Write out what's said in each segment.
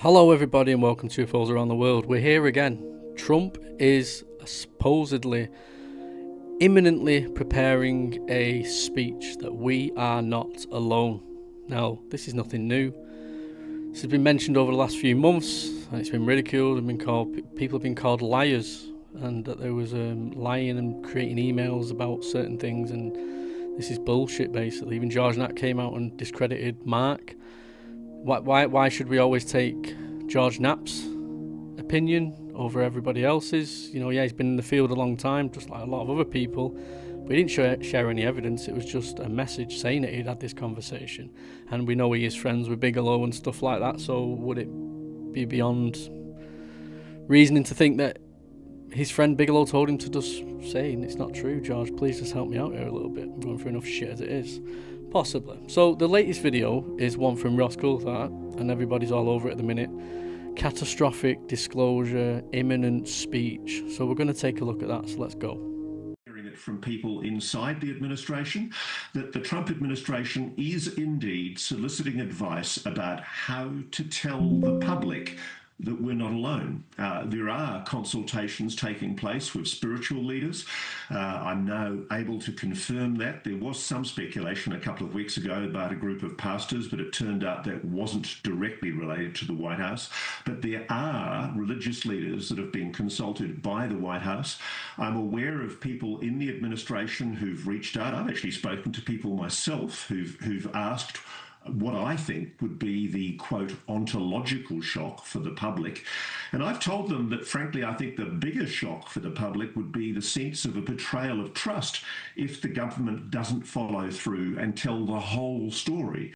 Hello everybody and welcome to UFOs around the world. We're here again. Trump is supposedly imminently preparing a speech that we are not alone. Now, this is nothing new. This has been mentioned over the last few months and it's been ridiculed and people have been called liars, and that there was lying and creating emails about certain things, and this is bullshit basically. Even George Nat came out and discredited Mark. Why should we always take George Knapp's opinion over everybody else's? You know, yeah, he's been in the field a long time, just like a lot of other people, but he didn't share any evidence. It was just a message saying that he'd had this conversation, and we know he is friends with Bigelow and stuff like that, so would it be beyond reasoning to think that his friend Bigelow told him to just say, it's not true, George, please just help me out here a little bit, I'm going through enough shit as it is? Possibly. So the latest video is one from Ross Coulthart, and everybody's all over it at the minute. Catastrophic disclosure, imminent speech. So we're going to take a look at that, so let's go. Hearing it from people inside the administration that the Trump administration is indeed soliciting advice about how to tell the public that we're not alone. There are consultations taking place with spiritual leaders. I'm now able to confirm that. There was some speculation a couple of weeks ago about a group of pastors, but it turned out that wasn't directly related to the White House. But there are religious leaders that have been consulted by the White House. I'm aware of people in the administration who've reached out. I've actually spoken to people myself who've asked what I think would be the, quote, ontological shock for the public. And I've told them that, frankly, I think the bigger shock for the public would be the sense of a betrayal of trust if the government doesn't follow through and tell the whole story.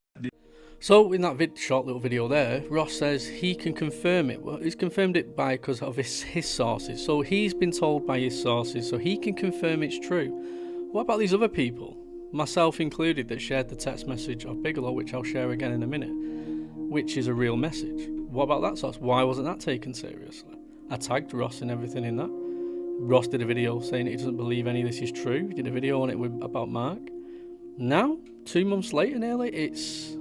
So in that short little video there, Ross says he can confirm it. Well, he's confirmed it because of his sources. So he's been told by his sources, so he can confirm it's true. What about these other people, myself included, that shared the text message of Bigelow, which I'll share again in a minute, which is a real message? What about that source? Why wasn't that taken seriously? I tagged Ross and everything in that. Ross did a video saying he doesn't believe any of this is true. He did a video on it about Mark. Now, 2 months later nearly, it's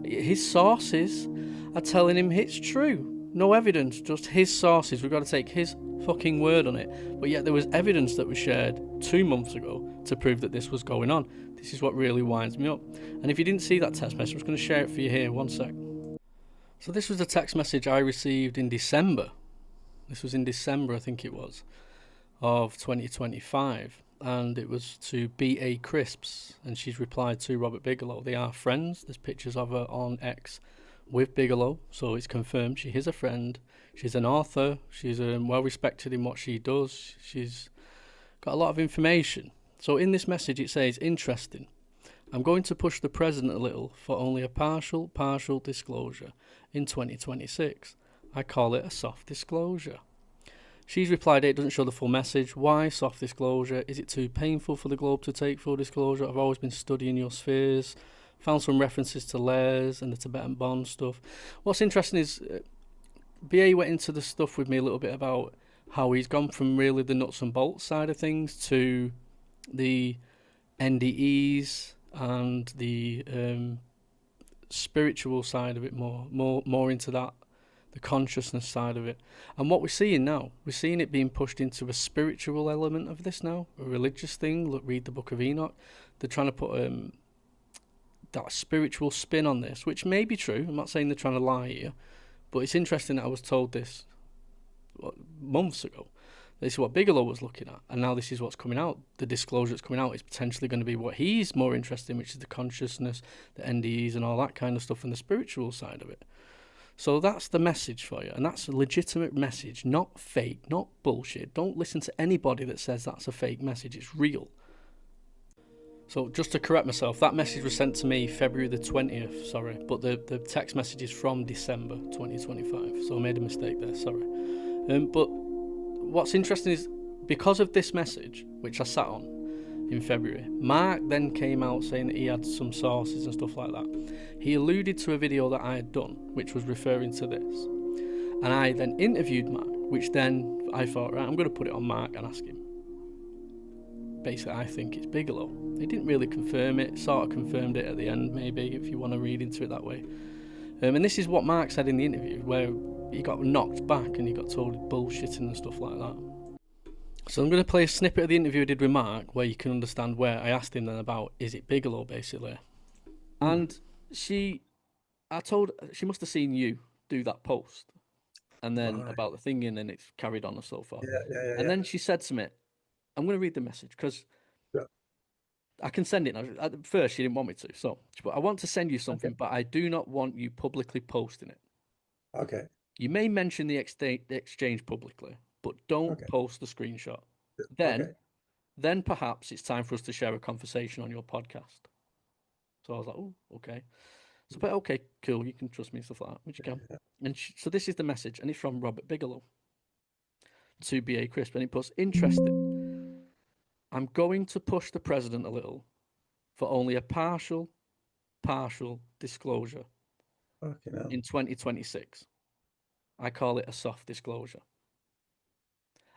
his sources are telling him it's true. No evidence, just his sources. We've got to take his fucking word on it. But yet there was evidence that was shared 2 months ago to prove that this was going on. This is what really winds me up. And if you didn't see that text message, I'm just going to share it for you here. One sec. So this was a text message I received in December. This was in December, I think it was, of 2025. And it was to B.A. Crisps. And she's replied to Robert Bigelow. They are friends. There's pictures of her on X with Bigelow. So it's confirmed she is a friend. She's an author. She's well respected in what she does. She's got a lot of information. So in this message it says, interesting. I'm going to push the president a little for only a partial disclosure in 2026. I call it a soft disclosure. She's replied, it doesn't show the full message. Why soft disclosure? Is it too painful for the globe to take full disclosure? I've always been studying your spheres. Found some references to layers and the Tibetan bond stuff. What's interesting is BA went into the stuff with me a little bit about how he's gone from really the nuts and bolts side of things to the NDEs and the spiritual side of it, more into that, the consciousness side of it. And what we're seeing now, we're seeing it being pushed into a spiritual element of this now, a religious thing. Look, read the Book of Enoch. They're trying to put that spiritual spin on this, which may be true. I'm not saying they're trying to lie here, but it's interesting that I was told this months ago. This is what Bigelow was looking at, and now this is what's coming out. The disclosure that's coming out is potentially going to be what he's more interested in, which is the consciousness, the NDEs and all that kind of stuff, and the spiritual side of it. So that's the message for you, and that's a legitimate message, not fake, not bullshit. Don't listen to anybody that says that's a fake message. It's real. So just to correct myself, that message was sent to me February the 20th, sorry, but the text message is from December 2025, so I made a mistake there, sorry. But what's interesting is, because of this message, which I sat on in February, Mark then came out saying that he had some sources and stuff like that. He alluded to a video that I had done, which was referring to this. And I then interviewed Mark, which then I thought, right, I'm going to put it on Mark and ask him. Basically, I think it's Bigelow. He didn't really confirm it, sort of confirmed it at the end, maybe, if you want to read into it that way. And this is what Mark said in the interview, where he got knocked back and he got told bullshitting and stuff like that. So I'm going to play a snippet of the interview I did with Mark, where you can understand where I asked him then about, is it Bigelow, basically. And she must have seen you do that post, and then Right. about the thing, and then it's carried on and so forth. Yeah. Then she said to me, I'm going to read the message because Yeah. I can send it now. At first, she didn't want me to. So, but I want to send you something, Okay. but I do not want you publicly posting it. Okay. You may mention the exchange publicly, but don't Okay. post the screenshot. Okay. Then perhaps it's time for us to share a conversation on your podcast. So I was like, oh, okay. So, but okay, cool. You can trust me and stuff like that, which you can. And so this is the message, and it's from Robert Bigelow to BA Crisp, and it puts, interested. I'm going to push the president a little for only a partial disclosure in 2026. I call it a soft disclosure.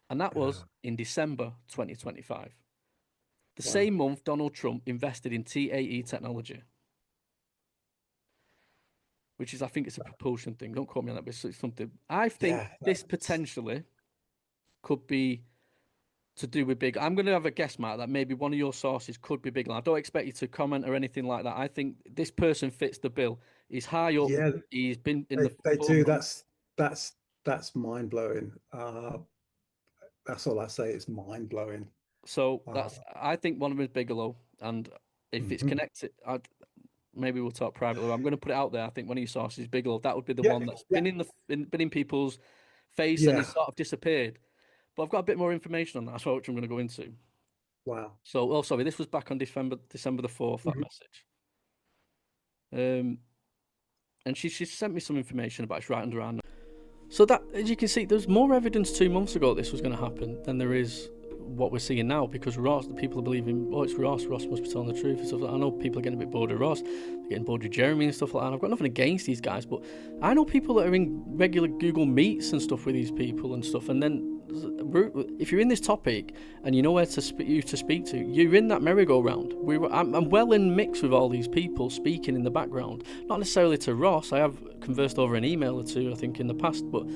And that was in December 2025. The same month, Donald Trump invested in TAE technology, which is, I think it's a propulsion thing. Don't quote me on that, but it's something. I think this potentially could be to do with big. I'm going to have a guess, Matt, that maybe one of your sources could be big. I don't expect you to comment or anything like that. I think this person fits the bill. He's high up. Yeah. He's been in They do. forefront. That's mind blowing. That's all I say. It's mind blowing. So I think one of them is Bigelow, and if it's connected, maybe we'll talk privately. I'm going to put it out there. I think one of your sources is Bigelow. That would be the one that's been in people's face and has sort of disappeared. But I've got a bit more information on that, so which I'm going to go into. Wow. So, sorry, this was back on December the 4th, that message. And she sent me some information about it's right under our nose. So that, as you can see, there's more evidence 2 months ago this was going to happen than there is what we're seeing now, because Ross, the people are believing, oh, it's Ross must be telling the truth and stuff like that. I know people are getting a bit bored of Ross, they're getting bored with Jeremy and stuff like that, and I've got nothing against these guys, but I know people that are in regular Google Meets and stuff with these people and stuff, and then if you're in this topic and you know where to speak to, you're in that merry-go-round. I'm well in mix with all these people speaking in the background, not necessarily to Ross. I have conversed over an email or two, I think, in the past, but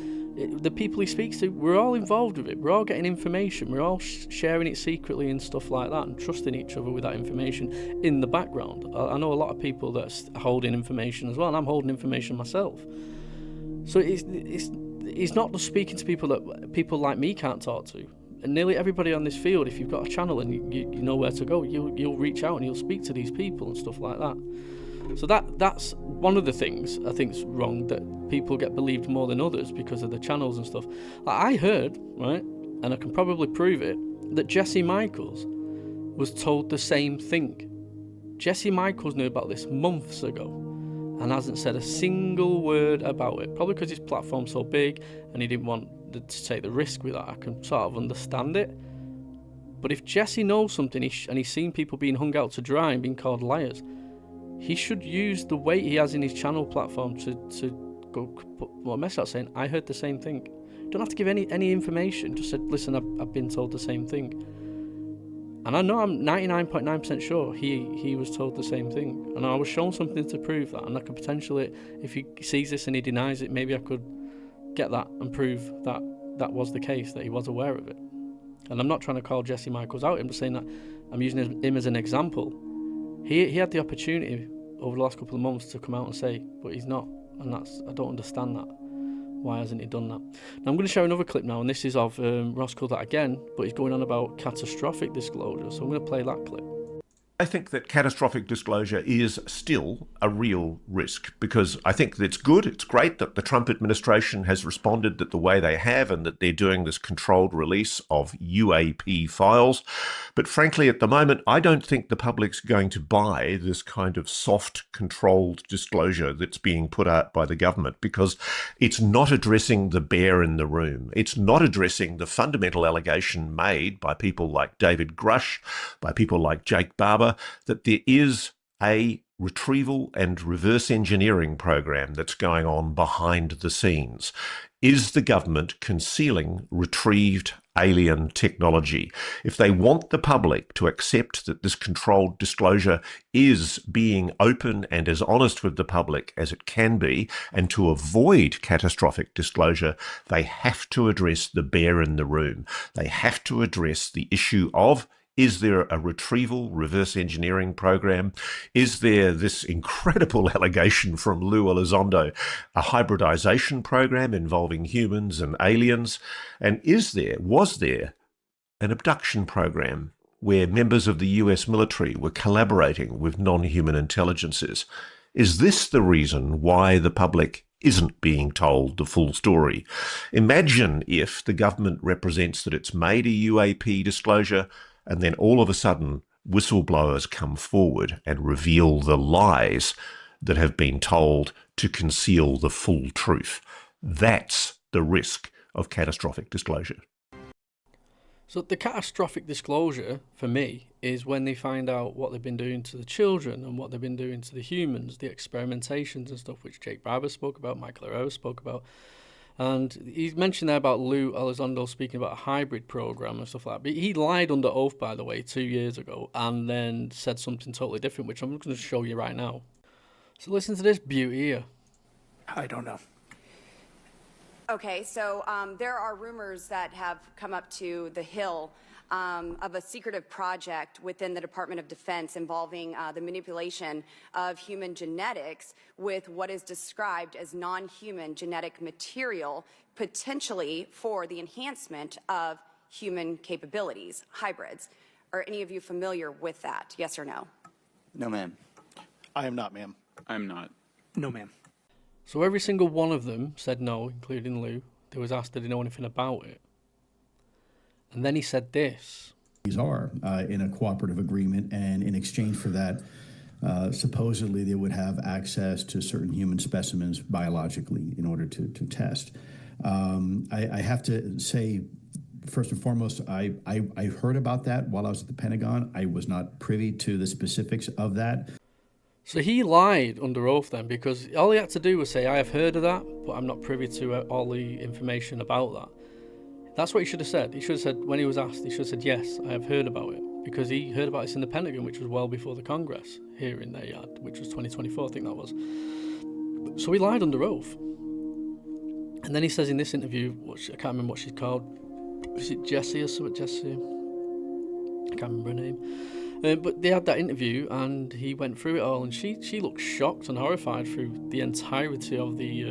the people he speaks to, we're all involved with it. We're all getting information. We're all sharing it secretly and stuff like that, and trusting each other with that information in the background. I know a lot of people that are holding information as well, and I'm holding information myself. So it's not just speaking to people that people like me can't talk to. And nearly everybody on this field, if you've got a channel and you know where to go, you'll reach out and you'll speak to these people and stuff like that. So that's one of the things I think is wrong, that people get believed more than others because of the channels and stuff. Like I heard, right, and I can probably prove it, that Jesse Michaels was told the same thing. Jesse Michaels knew about this months ago and hasn't said a single word about it. Probably because his platform's so big and he didn't want to take the risk with that. I can sort of understand it. But if Jesse knows something and he's seen people being hung out to dry and being called liars, he should use the weight he has in his channel platform to go put a message out saying, I heard the same thing. You don't have to give any information. Just said, listen, I've been told the same thing. And I know, I'm 99.9% sure he was told the same thing. And I was shown something to prove that. And I could potentially, if he sees this and he denies it, maybe I could get that and prove that that was the case, that he was aware of it. And I'm not trying to call Jesse Michaels out. I'm just saying that I'm using him as an example. He had the opportunity over the last couple of months to come out and say, but he's not. And I don't understand that. Why hasn't he done that? Now I'm going to share another clip now, and this is of Ross called that again, but he's going on about catastrophic disclosure. So I'm going to play that clip. I think that catastrophic disclosure is still a real risk, because I think that it's good, it's great that the Trump administration has responded the way they have and that they're doing this controlled release of UAP files. But frankly, at the moment, I don't think the public's going to buy this kind of soft, controlled disclosure that's being put out by the government, because it's not addressing the bear in the room. It's not addressing the fundamental allegation made by people like David Grush, by people like Jake Barber, that there is a retrieval and reverse engineering program that's going on behind the scenes? Is the government concealing retrieved alien technology? If they want the public to accept that this controlled disclosure is being open and as honest with the public as it can be, and to avoid catastrophic disclosure, they have to address the bear in the room. They have to address the issue of, is there a retrieval, reverse engineering program? Is there this incredible allegation from Lou Elizondo, a hybridization program involving humans and aliens? And was there an abduction program where members of the US military were collaborating with non-human intelligences? Is this the reason why the public isn't being told the full story? Imagine if the government represents that it's made a UAP disclosure, and then all of a sudden whistleblowers come forward and reveal the lies that have been told to conceal the full truth. That's the risk of catastrophic disclosure. So the catastrophic disclosure, for me, is when they find out what they've been doing to the children and what they've been doing to the humans, the experimentations and stuff, which Jake Barber spoke about, Michael Herrera spoke about. And he mentioned there about Lou Elizondo speaking about a hybrid program and stuff like that. But he lied under oath, by the way, 2 years ago, and then said something totally different, which I'm going to show you right now. So listen to this beauty here. I don't know. Okay, so there are rumors that have come up to the Hill of a secretive project within the Department of Defense involving the manipulation of human genetics with what is described as non-human genetic material, potentially for the enhancement of human capabilities, hybrids. Are any of you familiar with that? Yes or no? No, ma'am. I am not, ma'am. I'm not. No, ma'am. So every single one of them said no, including Lou. They was asked, did they know anything about it? And then he said this. These are in a cooperative agreement, and in exchange for that, supposedly they would have access to certain human specimens biologically in order to test. I have to say, first and foremost, I heard about that while I was at the Pentagon. I was not privy to the specifics of that. So he lied under oath then, because all he had to do was say, I have heard of that, but I'm not privy to all the information about that. That's what he should have said. He should have said, when he was asked, he should have said, yes, I have heard about it. Because he heard about this in the Pentagon, which was well before the Congress hearing they had, which was 2024, I think that was. So he lied under oath. And then he says in this interview, which I can't remember what she's called, is it Jessie or something? Jessie? I can't remember her name. But they had that interview and he went through it all, and she looked shocked and horrified through the entirety of the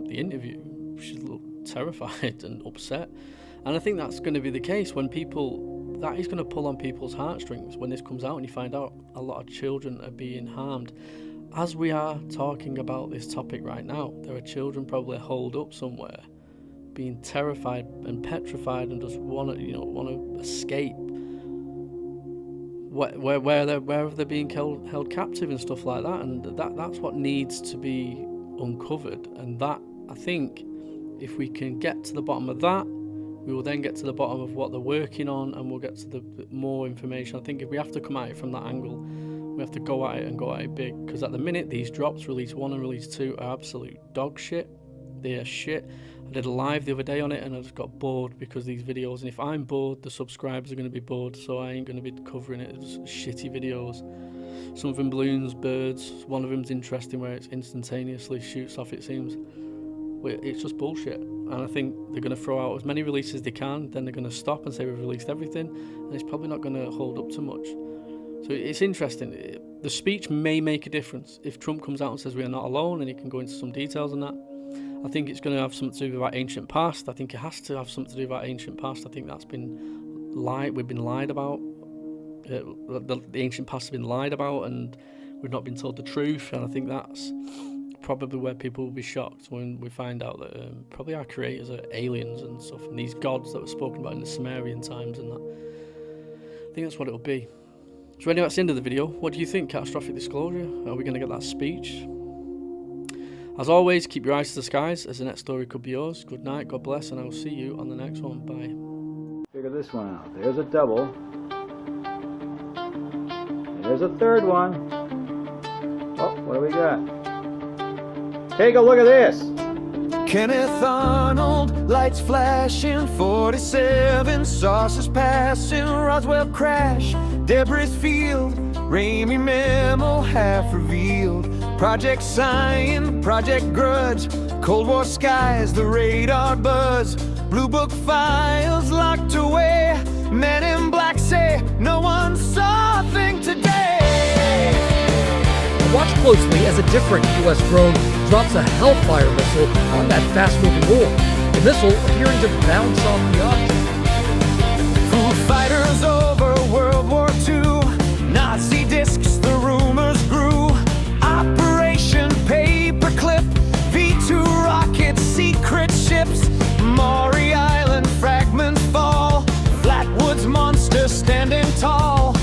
interview. She looked terrified and upset. And I think that's going to be the case when people, that is going to pull on people's heartstrings when this comes out and you find out a lot of children are being harmed. As we are talking about this topic right now, there are children probably holed up somewhere, being terrified and petrified and just want to escape. Where they're being held captive and stuff like that, and that's what needs to be uncovered. And that, I think, if we can get to the bottom of that, we will then get to the bottom of what they're working on, and we'll get to the more information. I think if we have to come at it from that angle, we have to go at it and go at it big, because at the minute these drops, release 1 and release 2, are absolute dog shit. They are shit. I did a live the other day on it and I just got bored because of these videos, and if I'm bored, the subscribers are going to be bored, so I ain't going to be covering it as shitty videos. Some of them balloons, birds, one of them's interesting where it instantaneously shoots off, it seems. It's just bullshit, and I think they're going to throw out as many releases as they can, then they're going to stop and say we've released everything, and it's probably not going to hold up too much. So it's interesting. The speech may make a difference. If Trump comes out and says we are not alone, and he can go into some details on that, I think it's going to have something to do with our ancient past. I think it has to have something to do with our ancient past. I think that's been lied. We've been lied about. The ancient past has been lied about, and we've not been told the truth. And I think that's probably where people will be shocked when we find out that probably our creators are aliens and stuff, and these gods that were spoken about in the Sumerian times and that. I think that's what it'll be. So anyway, that's the end of the video. What do you think? Catastrophic disclosure? Are we going to get that speech? As always, keep your eyes to the skies, as the next story could be yours. Good night, God bless, and I will see you on the next one. Bye. Figure this one out. There's a double. There's a third one. Oh, what do we got? Take a look at this. Kenneth Arnold, lights flashing, 47 saucers passing, Roswell crash, debris field, Ramey memo half revealed, Project Sign, Project Grudge, Cold War skies, the radar buzz, Blue Book files locked away, Men in Black say no one saw a thing today. Watch closely as a different U.S. drone drops a Hellfire missile on that fast-moving orb. The missile appearing to bounce off the object. Foo Fighters over World War II, Nazi discs, the rumors grew. Operation Paperclip, V2 rockets, secret ships, Maury Island fragments fall, Flatwoods monster standing tall.